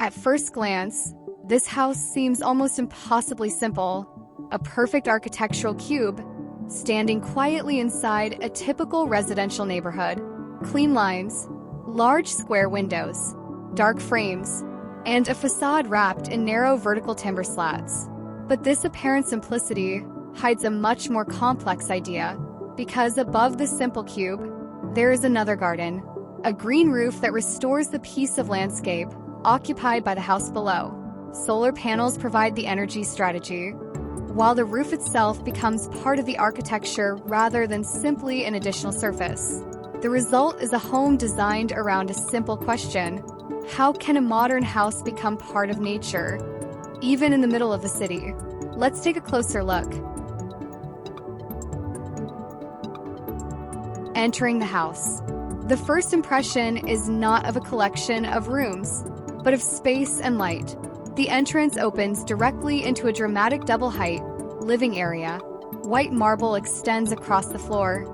At first glance, this house seems almost impossibly simple, a perfect architectural cube, standing quietly inside a typical residential neighborhood. Clean lines, large square windows, dark frames, and a facade wrapped in narrow vertical timber slats. But this apparent simplicity hides a much more complex idea, because above the simple cube, there is another garden, a green roof that restores the piece of landscape occupied by the house below. Solar panels provide the energy strategy, while the roof itself becomes part of the architecture rather than simply an additional surface. The result is a home designed around a simple question: how can a modern house become part of nature, even in the middle of the city? Let's take a closer look. Entering the house. The first impression is not of a collection of rooms, but of space and light. The entrance opens directly into a dramatic double-height living area. White marble extends across the floor,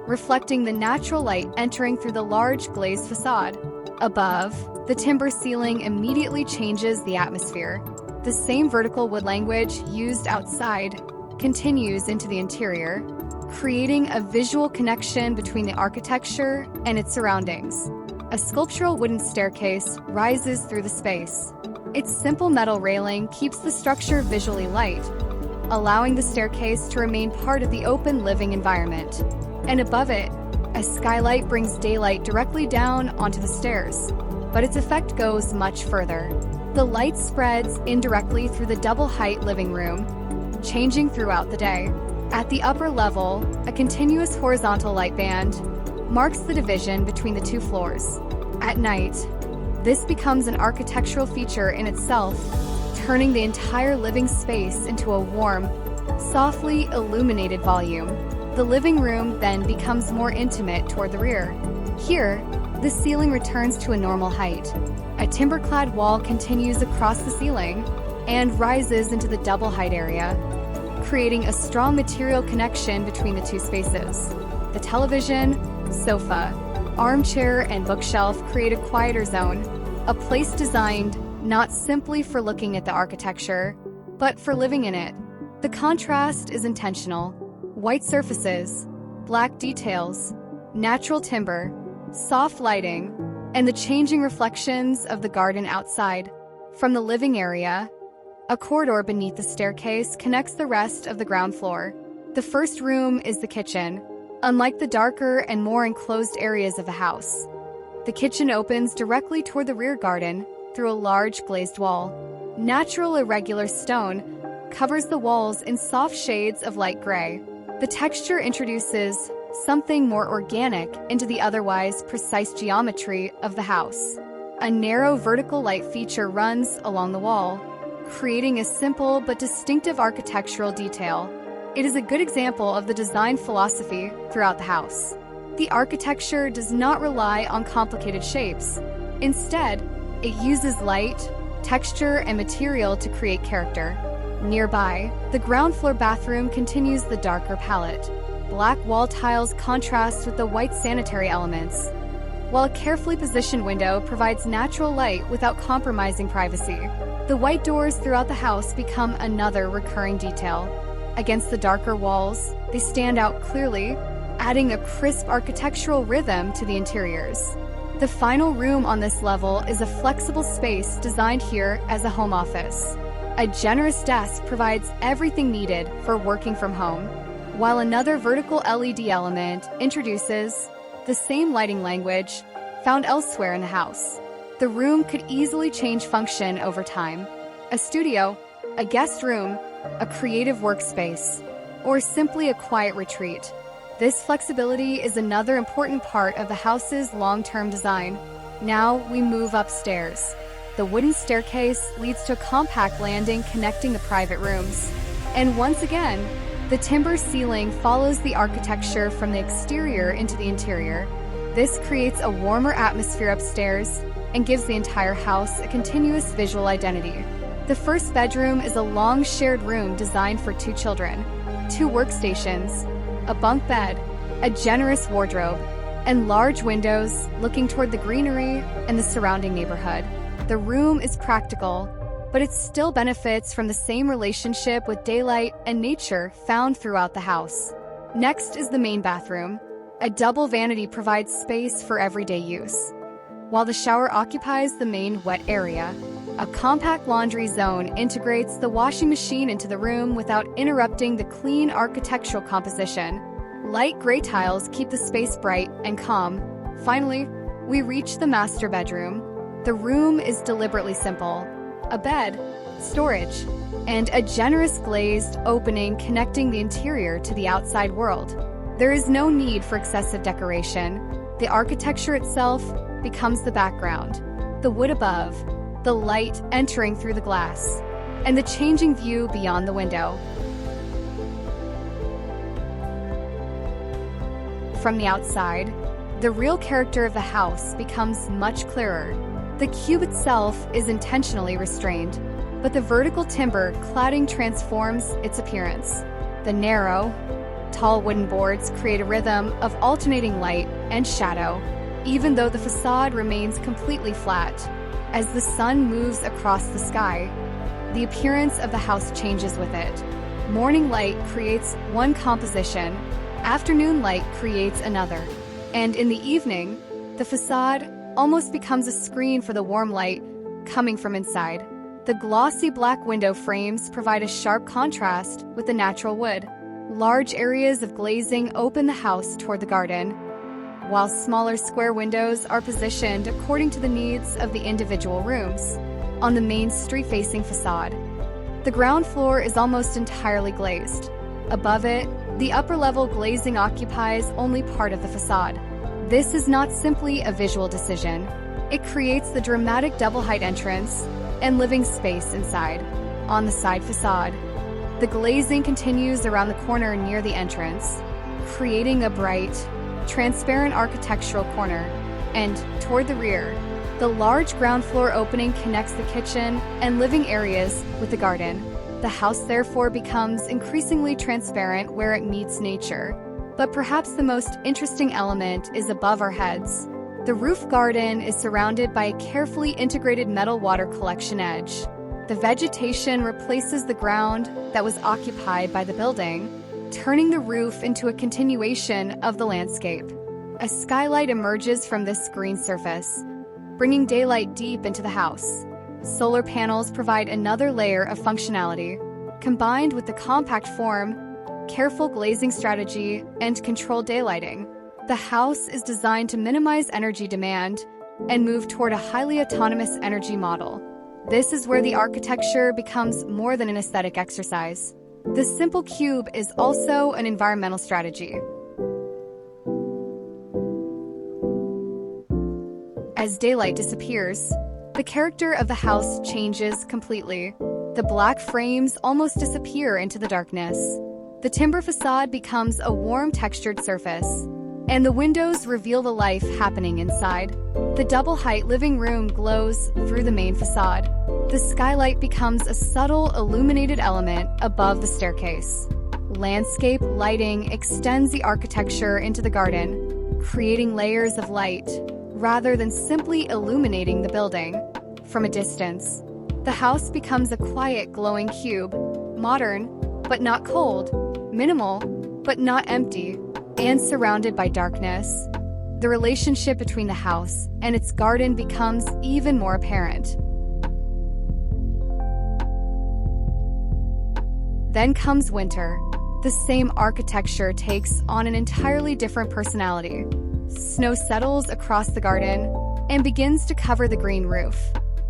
reflecting the natural light entering through the large glazed facade. Above, the timber ceiling immediately changes the atmosphere. The same vertical wood language used outside continues into the interior, creating a visual connection between the architecture and its surroundings. A sculptural wooden staircase rises through the space. Its simple metal railing keeps the structure visually light, allowing the staircase to remain part of the open living environment. And above it, a skylight brings daylight directly down onto the stairs, but its effect goes much further. The light spreads indirectly through the double-height living room, changing throughout the day. At the upper level, a continuous horizontal light band marks the division between the two floors. At night, this becomes an architectural feature in itself, turning the entire living space into a warm, softly illuminated volume. The living room then becomes more intimate toward the rear. Here, the ceiling returns to a normal height. A timber-clad wall continues across the ceiling and rises into the double-height area, creating a strong material connection between the two spaces. The television, sofa, armchair, and bookshelf create a quieter zone, a place designed not simply for looking at the architecture, but for living in it. The contrast is intentional. White surfaces, black details, natural timber, soft lighting, and the changing reflections of the garden outside. From the living area, a corridor beneath the staircase connects the rest of the ground floor. The first room is the kitchen. Unlike the darker and more enclosed areas of the house, the kitchen opens directly toward the rear garden through a large glazed wall. Natural irregular stone covers the walls in soft shades of light gray. The texture introduces something more organic into the otherwise precise geometry of the house. A narrow vertical light feature runs along the wall, creating a simple but distinctive architectural detail. It is a good example of the design philosophy throughout the house. The architecture does not rely on complicated shapes. Instead, it uses light, texture, and material to create character. Nearby, the ground floor bathroom continues the darker palette. Black wall tiles contrast with the white sanitary elements, while a carefully positioned window provides natural light without compromising privacy. The white doors throughout the house become another recurring detail. Against the darker walls, they stand out clearly, adding a crisp architectural rhythm to the interiors. The final room on this level is a flexible space designed here as a home office. A generous desk provides everything needed for working from home, while another vertical LED element introduces the same lighting language found elsewhere in the house. The room could easily change function over time. A studio, a guest room, a creative workspace, or simply a quiet retreat. This flexibility is another important part of the house's long-term design. Now we move upstairs. The wooden staircase leads to a compact landing connecting the private rooms. And once again, the timber ceiling follows the architecture from the exterior into the interior. This creates a warmer atmosphere upstairs and gives the entire house a continuous visual identity. The first bedroom is a long shared room designed for 2 children, 2 workstations, a bunk bed, a generous wardrobe, and large windows looking toward the greenery and the surrounding neighborhood. The room is practical, but it still benefits from the same relationship with daylight and nature found throughout the house. Next is the main bathroom. A double vanity provides space for everyday use. While the shower occupies the main wet area, a compact laundry zone integrates the washing machine into the room without interrupting the clean architectural composition. Light gray tiles keep the space bright and calm. Finally, we reach the master bedroom. The room is deliberately simple. A bed, storage, and a generous glazed opening connecting the interior to the outside world. There is no need for excessive decoration. The architecture itself becomes the background. The wood above, the light entering through the glass, and the changing view beyond the window. From the outside, the real character of the house becomes much clearer. The cube itself is intentionally restrained, but the vertical timber cladding transforms its appearance. The narrow, tall wooden boards create a rhythm of alternating light and shadow, even though the facade remains completely flat. As the sun moves across the sky, the appearance of the house changes with it. Morning light creates one composition, afternoon light creates another, and in the evening, the facade almost becomes a screen for the warm light coming from inside. The glossy black window frames provide a sharp contrast with the natural wood. Large areas of glazing open the house toward the garden, while smaller square windows are positioned according to the needs of the individual rooms. On the main street-facing facade, the ground floor is almost entirely glazed. Above it, the upper-level glazing occupies only part of the facade. This is not simply a visual decision. It creates the dramatic double-height entrance and living space inside. On the side facade, the glazing continues around the corner near the entrance, creating a bright, transparent architectural corner. And toward the rear, the large ground floor opening connects the kitchen and living areas with the garden. The house therefore becomes increasingly transparent where it meets nature. But perhaps the most interesting element is above our heads. The roof garden is surrounded by a carefully integrated metal water collection edge. The vegetation replaces the ground that was occupied by the building, turning the roof into a continuation of the landscape. A skylight emerges from this green surface, bringing daylight deep into the house. Solar panels provide another layer of functionality. Combined with the compact form, careful glazing strategy, and controlled daylighting, the house is designed to minimize energy demand and move toward a highly autonomous energy model. This is where the architecture becomes more than an aesthetic exercise. The simple cube is also an environmental strategy. As daylight disappears, the character of the house changes completely. The black frames almost disappear into the darkness. The timber facade becomes a warm textured surface, and the windows reveal the life happening inside. The double-height living room glows through the main facade. The skylight becomes a subtle illuminated element above the staircase. Landscape lighting extends the architecture into the garden, creating layers of light rather than simply illuminating the building. From a distance, the house becomes a quiet, glowing cube, modern but not cold, minimal but not empty, and surrounded by darkness. The relationship between the house and its garden becomes even more apparent. Then comes winter. The same architecture takes on an entirely different personality. Snow settles across the garden and begins to cover the green roof.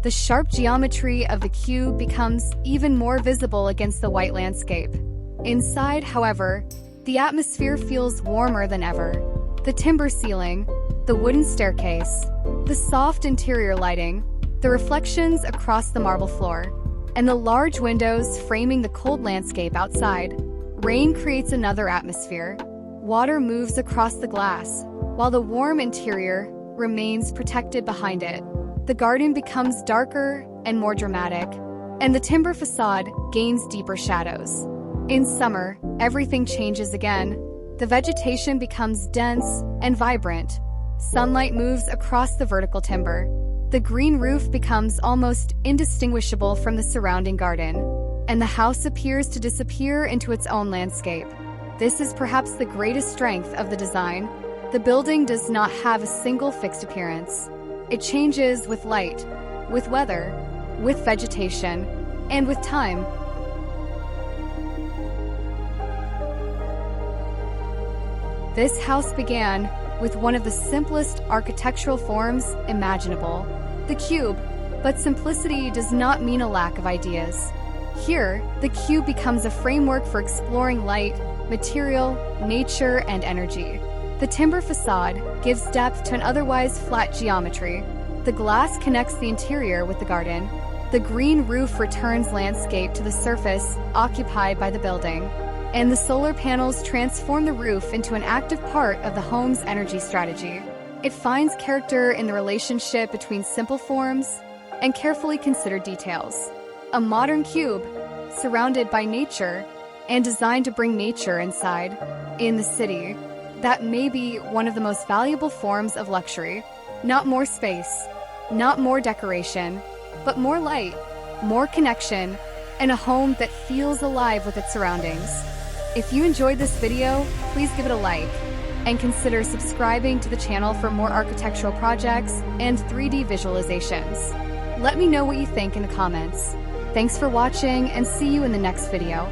The sharp geometry of the cube becomes even more visible against the white landscape. Inside, however, the atmosphere feels warmer than ever. The timber ceiling, the wooden staircase, the soft interior lighting, the reflections across the marble floor, and the large windows framing the cold landscape outside. Rain creates another atmosphere. Water moves across the glass, while the warm interior remains protected behind it. The garden becomes darker and more dramatic, and the timber facade gains deeper shadows. In summer, everything changes again. The vegetation becomes dense and vibrant. Sunlight moves across the vertical timber, the green roof becomes almost indistinguishable from the surrounding garden, and the house appears to disappear into its own landscape. This is perhaps the greatest strength of the design. The building does not have a single fixed appearance. It changes with light, with weather, with vegetation, and with time. This house began with one of the simplest architectural forms imaginable, the cube. But simplicity does not mean a lack of ideas. Here, the cube becomes a framework for exploring light, material, nature, and energy. The timber facade gives depth to an otherwise flat geometry. The glass connects the interior with the garden. The green roof returns landscape to the surface occupied by the building. And the solar panels transform the roof into an active part of the home's energy strategy. It finds character in the relationship between simple forms and carefully considered details. A modern cube, surrounded by nature and designed to bring nature inside, in the city. That may be one of the most valuable forms of luxury. Not more space, not more decoration, but more light, more connection, and a home that feels alive with its surroundings. If you enjoyed this video, please give it a like, and consider subscribing to the channel for more architectural projects and 3D visualizations. Let me know what you think in the comments. Thanks for watching, and see you in the next video.